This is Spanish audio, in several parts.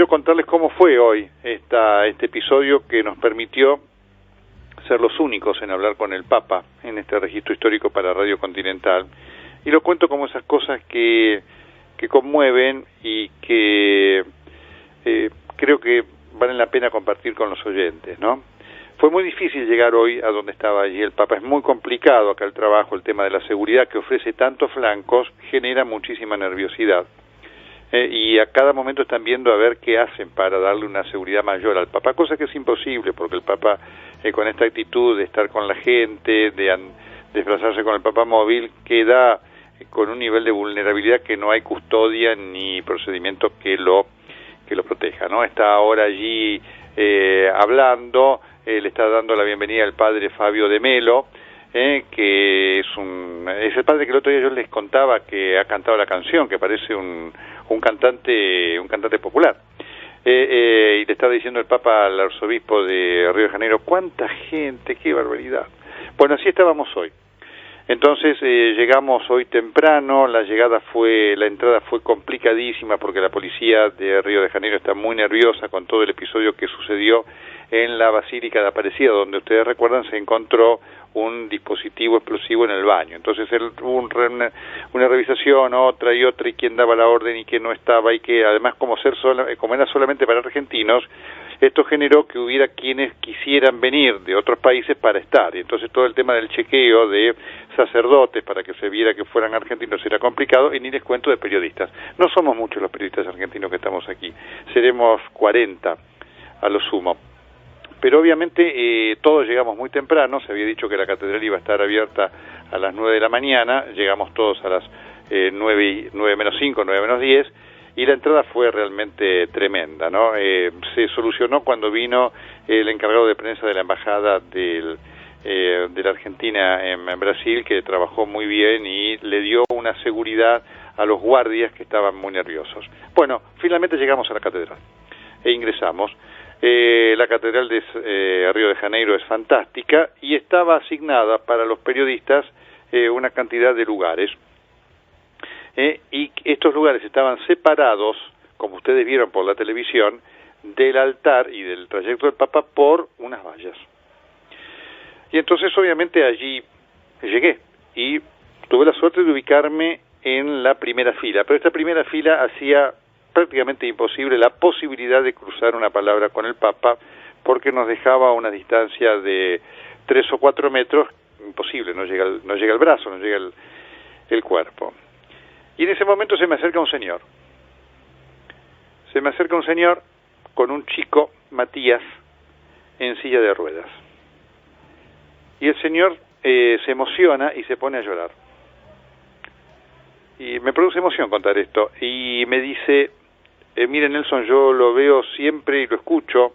contarles cómo fue hoy este episodio que nos permitió ser los únicos en hablar con el Papa en este registro histórico para Radio Continental. Y lo cuento como esas cosas que conmueven y que creo que valen la pena compartir con los oyentes, ¿no? Fue muy difícil llegar hoy a donde estaba allí el Papa. Es muy complicado acá el trabajo, el tema de la seguridad que ofrece tantos flancos genera muchísima nerviosidad. Y a cada momento están viendo a ver qué hacen para darle una seguridad mayor al Papa, cosa que es imposible, porque el Papa con esta actitud de estar con la gente, de desplazarse con el Papa móvil, queda con un nivel de vulnerabilidad que no hay custodia ni procedimiento que lo proteja, ¿no? Está ahora allí hablando, le está dando la bienvenida al padre Fabio de Melo, que es el padre que el otro día yo les contaba que ha cantado la canción, que parece un cantante popular. Y le estaba diciendo el Papa al arzobispo de Río de Janeiro, ¡cuánta gente, qué barbaridad! Bueno, así estábamos hoy. Entonces llegamos hoy temprano, la entrada fue complicadísima porque la policía de Río de Janeiro está muy nerviosa con todo el episodio que sucedió en la Basílica de Aparecida, donde ustedes recuerdan se encontró un dispositivo explosivo en el baño. Entonces hubo una revisación, otra, y quién daba la orden y quién no estaba, y que además como era solamente para argentinos, esto generó que hubiera quienes quisieran venir de otros países para estar, y entonces todo el tema del chequeo de sacerdotes para que se viera que fueran argentinos era complicado, y ni les cuento de periodistas. No somos muchos los periodistas argentinos que estamos aquí, seremos 40 a lo sumo. Pero obviamente todos llegamos muy temprano, se había dicho que la catedral iba a estar abierta a las 9 de la mañana, llegamos todos a las 9 menos 5, 9 menos 10, y la entrada fue realmente tremenda, ¿no? Se solucionó cuando vino el encargado de prensa de la embajada de la Argentina en Brasil, que trabajó muy bien y le dio una seguridad a los guardias que estaban muy nerviosos. Bueno, finalmente llegamos a la catedral e ingresamos. La catedral de Río de Janeiro es fantástica y estaba asignada para los periodistas una cantidad de lugares. Y estos lugares estaban separados, como ustedes vieron por la televisión, del altar y del trayecto del Papa por unas vallas. Y entonces obviamente allí llegué y tuve la suerte de ubicarme en la primera fila, pero esta primera fila hacía prácticamente imposible la posibilidad de cruzar una palabra con el Papa, porque nos dejaba a una distancia de 3 o 4 metros, imposible, no llega el brazo, no llega el cuerpo. Y en ese momento se me acerca un señor con un chico, Matías, en silla de ruedas. Y el señor se emociona y se pone a llorar. Y me produce emoción contar esto. Y me dice, mire Nelson, yo lo veo siempre y lo escucho.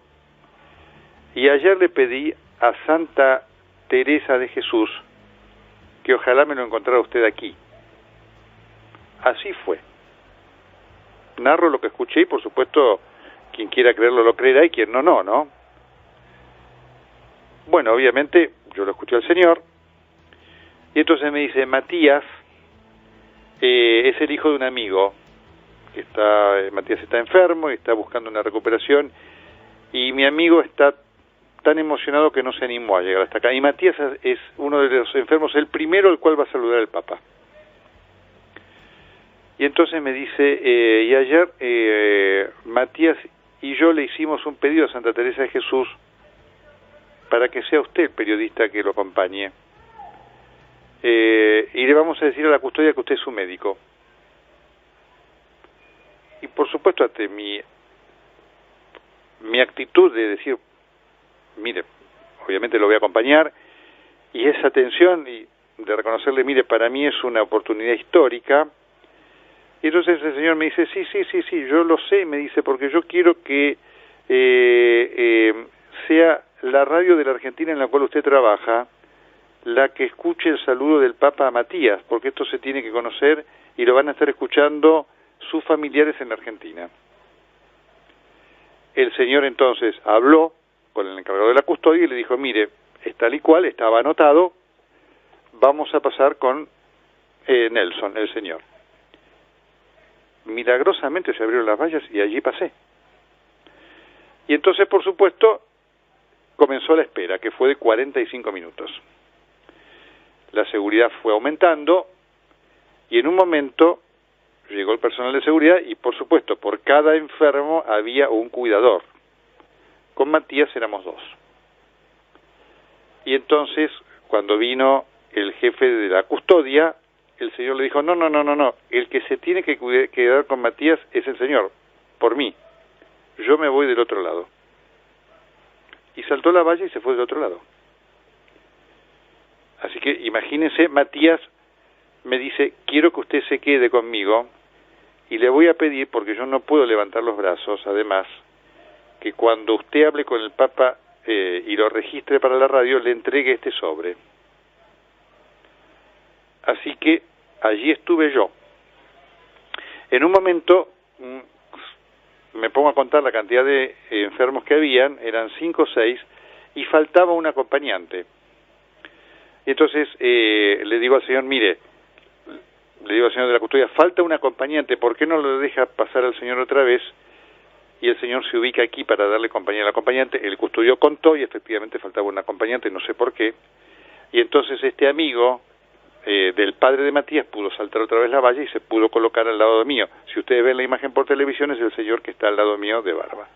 Y ayer le pedí a Santa Teresa de Jesús que ojalá me lo encontrara usted aquí. Así fue. Narro lo que escuché y por supuesto quien quiera creerlo lo creerá y quien no, ¿no? Bueno, obviamente yo lo escuché al señor y entonces me dice, Matías es el hijo de un amigo que Matías está enfermo y está buscando una recuperación y mi amigo está tan emocionado que no se animó a llegar hasta acá y Matías es uno de los enfermos, el primero al cual va a saludar el Papa. Y entonces me dice, y ayer Matías y yo le hicimos un pedido a Santa Teresa de Jesús para que sea usted el periodista que lo acompañe. Y le vamos a decir a la custodia que usted es su médico. Y por supuesto, ante mi actitud de decir, mire, obviamente lo voy a acompañar, y esa atención y de reconocerle, mire, para mí es una oportunidad histórica. Y entonces el señor me dice, sí, yo lo sé, me dice, porque yo quiero que sea la radio de la Argentina en la cual usted trabaja la que escuche el saludo del Papa a Matías, porque esto se tiene que conocer y lo van a estar escuchando sus familiares en la Argentina. El señor entonces habló con el encargado de la custodia y le dijo, mire, es tal y cual, estaba anotado, vamos a pasar con Nelson, el señor. Milagrosamente se abrieron las vallas y allí pasé. Y entonces, por supuesto, comenzó la espera, que fue de 45 minutos. La seguridad fue aumentando y en un momento llegó el personal de seguridad y, por supuesto, por cada enfermo había un cuidador. Con Matías éramos 2. Y entonces, cuando vino el jefe de la custodia, el señor le dijo, no, el que se tiene que quedar con Matías es el señor, por mí. Yo me voy del otro lado. Y saltó la valla y se fue del otro lado. Así que imagínense, Matías me dice, quiero que usted se quede conmigo y le voy a pedir, porque yo no puedo levantar los brazos, además, que cuando usted hable con el Papa y lo registre para la radio, le entregue este sobre. Así que allí estuve yo. En un momento me pongo a contar la cantidad de enfermos que habían, eran 5 o 6, y faltaba un acompañante. Y entonces le digo al señor, mire, le digo al señor de la custodia, falta un acompañante, ¿por qué no lo deja pasar al señor otra vez? Y el señor se ubica aquí para darle compañía al acompañante. El custodio contó y efectivamente faltaba un acompañante, no sé por qué. Y entonces este amigo del padre de Matías pudo saltar otra vez la valla y se pudo colocar al lado mío. Si ustedes ven la imagen por televisión, es el señor que está al lado mío de barba.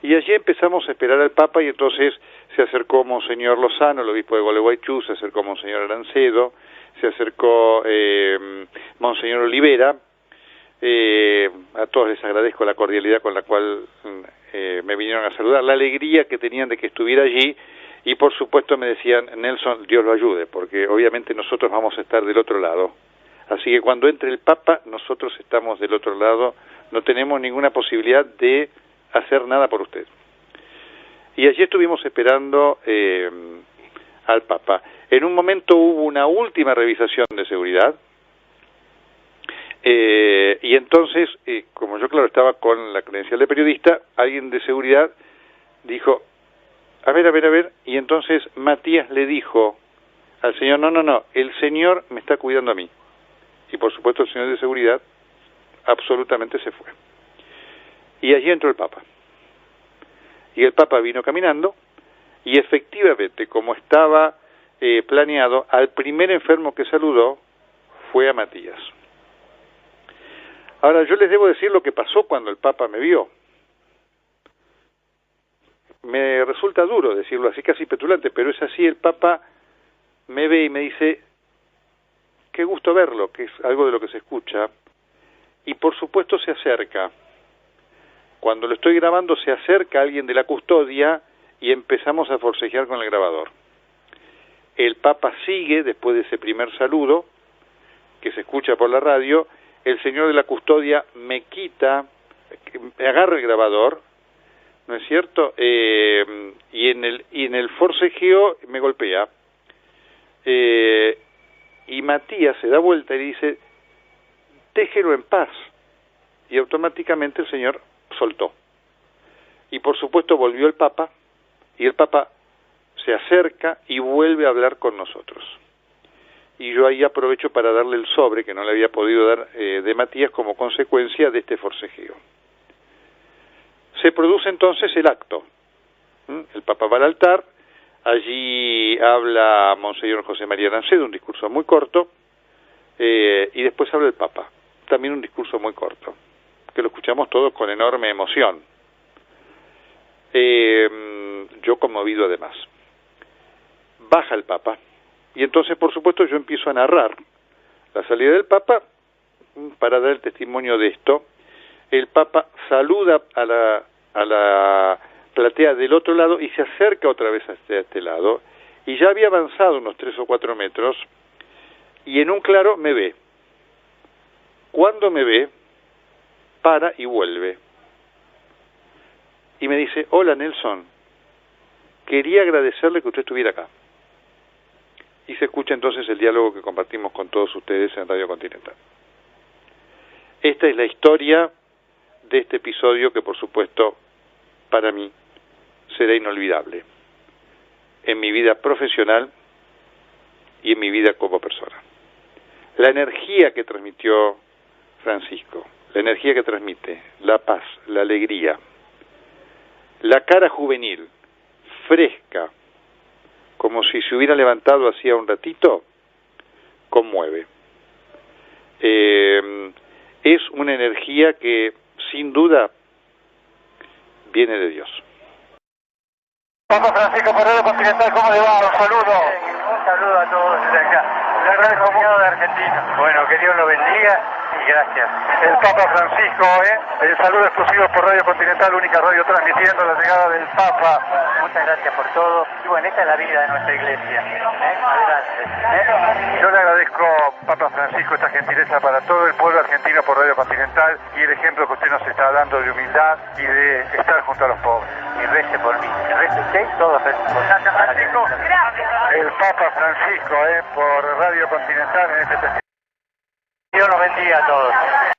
Y allí empezamos a esperar al Papa y entonces se acercó Monseñor Lozano, el obispo de Gualeguaychú, se acercó Monseñor Arancedo, se acercó Monseñor Olivera. A todos les agradezco la cordialidad con la cual me vinieron a saludar, la alegría que tenían de que estuviera allí y por supuesto me decían, Nelson, Dios lo ayude, porque obviamente nosotros vamos a estar del otro lado. Así que cuando entre el Papa, nosotros estamos del otro lado, no tenemos ninguna posibilidad de hacer nada por usted. Y allí estuvimos esperando al Papa. En un momento hubo una última revisación de seguridad, y entonces, como yo claro estaba con la credencial de periodista, alguien de seguridad dijo, a ver, y entonces Matías le dijo al señor, no, el señor me está cuidando a mí. Y por supuesto el señor de seguridad absolutamente se fue. Y allí entró el Papa. Y el Papa vino caminando, y efectivamente, como estaba planeado, al primer enfermo que saludó fue a Matías. Ahora, yo les debo decir lo que pasó cuando el Papa me vio. Me resulta duro decirlo así, casi petulante, pero es así, el Papa me ve y me dice, qué gusto verlo, que es algo de lo que se escucha, y por supuesto se acerca. Cuando lo estoy grabando se acerca alguien de la custodia y empezamos a forcejear con el grabador. El Papa sigue después de ese primer saludo, que se escucha por la radio. El señor de la custodia me quita, me agarra el grabador, ¿no es cierto? Y en el forcejeo me golpea. Y Matías se da vuelta y dice, déjelo en paz. Y automáticamente el señor soltó. Y por supuesto volvió el Papa, y el Papa se acerca y vuelve a hablar con nosotros. Y yo ahí aprovecho para darle el sobre que no le había podido dar de Matías como consecuencia de este forcejeo. Se produce entonces el acto. El Papa va al altar, allí habla Monseñor José María Arancedo, un discurso muy corto, y después habla el Papa, también un discurso muy corto, que lo escuchamos todos con enorme emoción. Yo conmovido además. Baja el Papa. Y entonces, por supuesto, yo empiezo a narrar la salida del Papa para dar el testimonio de esto. El Papa saluda a la platea del otro lado y se acerca otra vez a este lado. Y ya había avanzado unos 3 o 4 metros y en un claro me ve. Cuando me ve, para y vuelve. Y me dice, hola Nelson, quería agradecerle que usted estuviera acá. Y se escucha entonces el diálogo que compartimos con todos ustedes en Radio Continental. Esta es la historia de este episodio que, por supuesto, para mí será inolvidable en mi vida profesional y en mi vida como persona. La energía que transmitió Francisco, la energía que transmite, la paz, la alegría, la cara juvenil, fresca, como si se hubiera levantado hacía un ratito, conmueve. Es una energía que, sin duda, viene de Dios. Papa Francisco Radio Continental, ¿cómo le va? Un saludo. Un saludo a todos desde acá. Le agradezco mucho de Argentina. Bueno, que Dios lo bendiga y gracias. El Papa Francisco, el saludo exclusivo por Radio Continental, única radio transmitiendo la llegada del Papa. Muchas gracias por todo. Y bueno, esta es la vida de nuestra iglesia. Adelante. Yo le agradezco, Papa Francisco, esta gentileza para todo el pueblo argentino por Radio Continental y el ejemplo que usted nos está dando de humildad y de estar junto a los pobres. Y rece por mí, rece usted, todos recen por Francisco. El Papa Francisco, por Radio Continental en este testimonio. Dios los bendiga a todos.